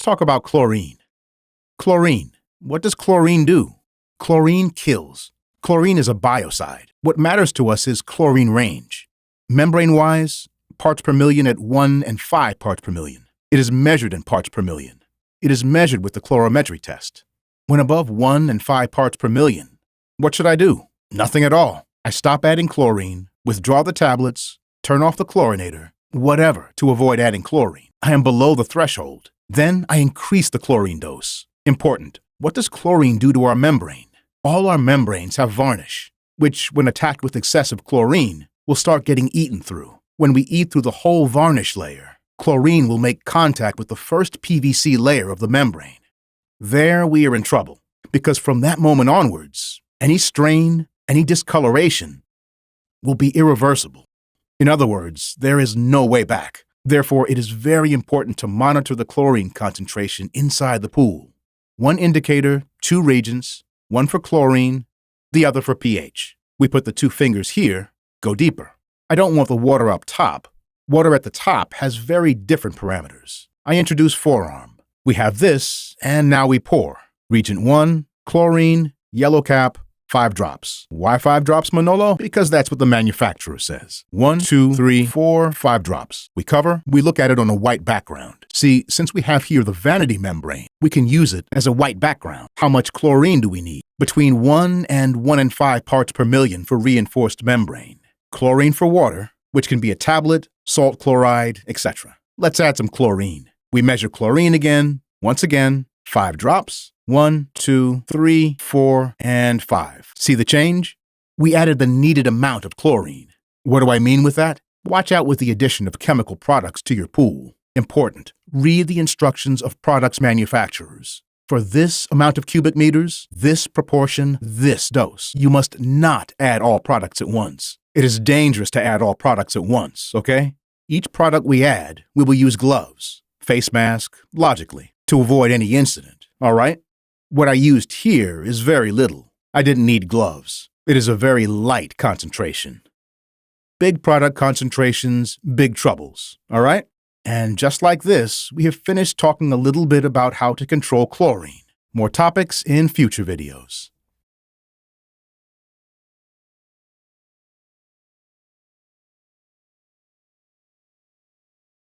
talk about chlorine. Chlorine. What does chlorine do? Chlorine kills. Chlorine is a biocide. What matters to us is chlorine range. Membrane-wise, parts per million at 1 and 5 parts per million. It is measured in parts per million. It is measured with the chlorometry test. When above 1 and 5 parts per million, what should I do? Nothing at all. I stop adding chlorine, withdraw the tablets, turn off the chlorinator, whatever, to avoid adding chlorine. I am below the threshold. Then I increase the chlorine dose. Important. What does chlorine do to our membrane? All our membranes have varnish, which, when attacked with excessive chlorine, will start getting eaten through. When we eat through the whole varnish layer, chlorine will make contact with the first PVC layer of the membrane. There we are in trouble, because from that moment onwards, any strain, any discoloration will be irreversible. In other words, there is no way back. Therefore, it is very important to monitor the chlorine concentration inside the pool. One indicator, 2 reagents, one for chlorine, the other for pH. We put the 2 fingers here, go deeper. I don't want the water up top. Water at the top has very different parameters. I introduce forearm. We have this, and now we pour. Region 1, chlorine, yellow cap, 5 drops. Why 5 drops, Manolo? Because that's what the manufacturer says. 1, 2, 3, 4, 5 drops. We cover, we look at it on a white background. See, since we have here the vanity membrane, we can use it as a white background. How much chlorine do we need? Between 1 and 1 and 5 parts per million for reinforced membrane. Chlorine for water, which can be a tablet, salt chloride, etc. Let's add some chlorine. We measure chlorine again, once again, 5 drops. 1, 2, 3, 4, and 5. See the change? We added the needed amount of chlorine. What do I mean with that? Watch out with the addition of chemical products to your pool. Important. Read the instructions of products manufacturers. For this amount of cubic meters, this proportion, this dose, you must not add all products at once. It is dangerous to add all products at once, okay? Each product we add, we will use gloves, face mask, logically, to avoid any incident, all right? What I used here is very little. I didn't need gloves. It is a very light concentration. Big product concentrations, big troubles, all right? And just like this, we have finished talking a little bit about how to control chlorine. More topics in future videos.